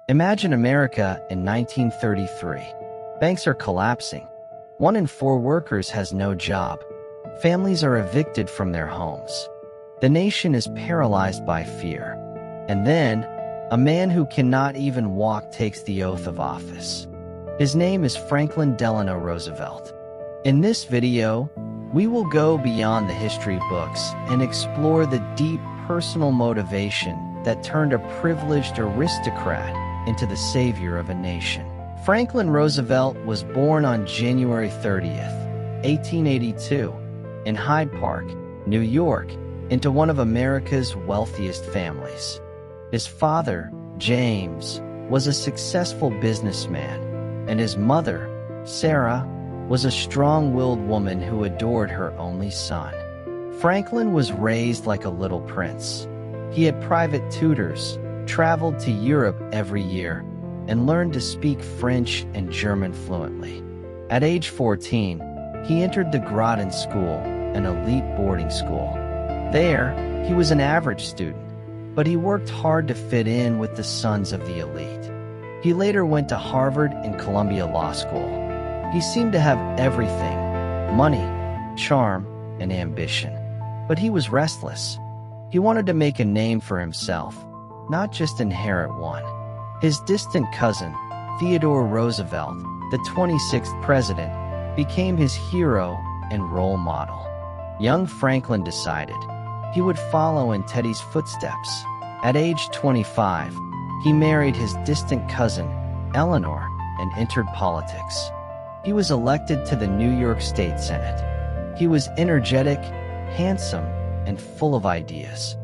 Imagine America in 1933. Banks are collapsing. 1 in 4 workers has no job. Families are evicted from their homes. The nation is paralyzed by fear. And then, a man who cannot even walk takes the oath of office. His name is Franklin Delano Roosevelt. In this video, we will go beyond the history books and explore the deep personal motivation that turned a privileged aristocrat into the savior of a nation. Franklin Roosevelt was born on January 30th, 1882, in Hyde Park, New York, into one of America's wealthiest families. His father, James, was a successful businessman, and his mother, Sarah, was a strong-willed woman who adored her only son. Franklin was raised like a little prince. He had private tutors, traveled to Europe every year, and learned to speak French and German fluently. At age 14, he entered the Groton School, an elite boarding school. There, he was an average student, but he worked hard to fit in with the sons of the elite. He later went to Harvard and Columbia Law School. He seemed to have everything: money, charm, and ambition. But he was restless. He wanted to make a name for himself, not just inherit one. His distant cousin, Theodore Roosevelt, the 26th president, became his hero and role model. Young Franklin decided he would follow in Teddy's footsteps. At age 25, he married his distant cousin, Eleanor, and entered politics. He was elected to the New York State Senate. He was energetic, handsome, and full of ideas.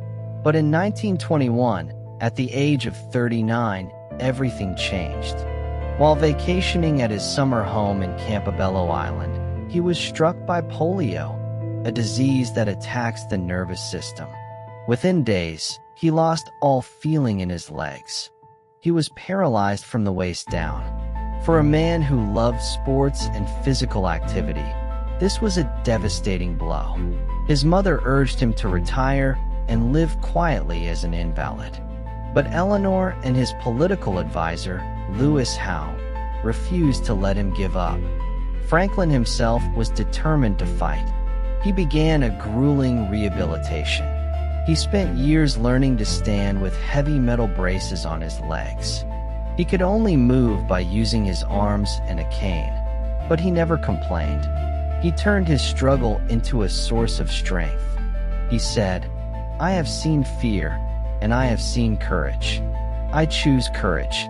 But in 1921, at the age of 39, everything changed. While vacationing at his summer home in Campobello Island, he was struck by polio, a disease that attacks the nervous system. Within days, he lost all feeling in his legs. He was paralyzed from the waist down. For a man who loved sports and physical activity, this was a devastating blow. His mother urged him to retire and live quietly as an invalid. But Eleanor and his political advisor, Lewis Howe, refused to let him give up. Franklin himself was determined to fight. He began a grueling rehabilitation. He spent years learning to stand with heavy metal braces on his legs. He could only move by using his arms and a cane, but he never complained. He turned his struggle into a source of strength. He said, "I have seen fear, and I have seen courage. I choose courage."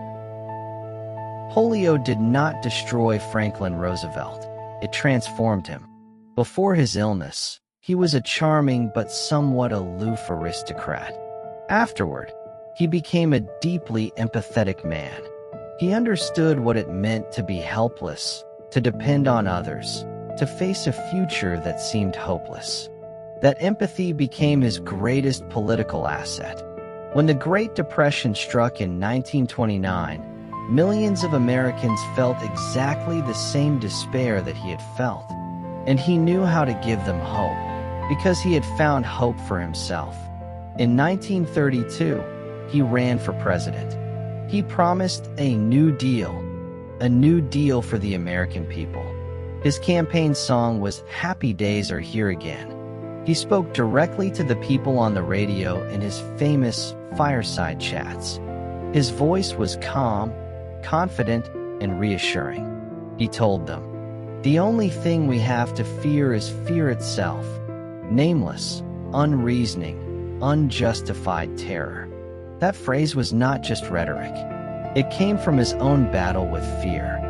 Polio did not destroy Franklin Roosevelt. It transformed him. Before his illness, he was a charming but somewhat aloof aristocrat. Afterward, he became a deeply empathetic man. He understood what it meant to be helpless, to depend on others, to face a future that seemed hopeless. That empathy became his greatest political asset. When the Great Depression struck in 1929, millions of Americans felt exactly the same despair that he had felt. And he knew how to give them hope, because he had found hope for himself. In 1932, he ran for president. He promised a new deal for the American people. His campaign song was "Happy Days Are Here Again." He spoke directly to the people on the radio in his famous fireside chats. His voice was calm, confident, and reassuring. He told them, "The only thing we have to fear is fear itself, nameless, unreasoning, unjustified terror." That phrase was not just rhetoric. It came from his own battle with fear.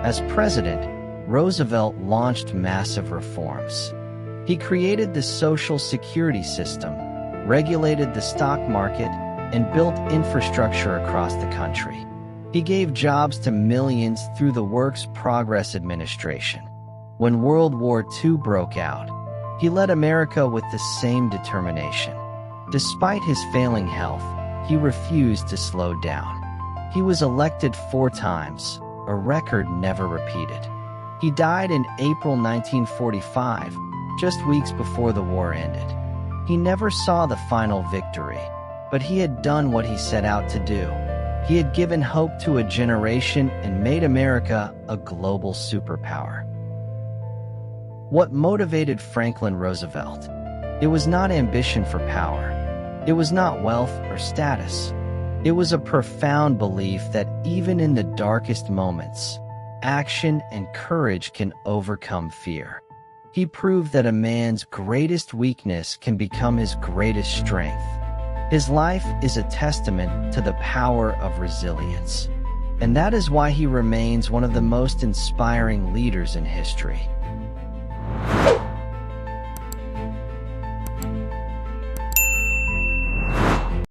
As president, Roosevelt launched massive reforms. He created the Social Security system, regulated the stock market, and built infrastructure across the country. He gave jobs to millions through the Works Progress Administration. When World War II broke out, he led America with the same determination. Despite his failing health, he refused to slow down. He was elected 4 times, a record never repeated. He died in April 1945, just weeks before the war ended. He never saw the final victory, but he had done what he set out to do. He had given hope to a generation and made America a global superpower. What motivated Franklin Roosevelt? It was not ambition for power. It was not wealth or status. It was a profound belief that even in the darkest moments, action and courage can overcome fear. He proved that a man's greatest weakness can become his greatest strength. His life is a testament to the power of resilience, and that is why he remains one of the most inspiring leaders in history.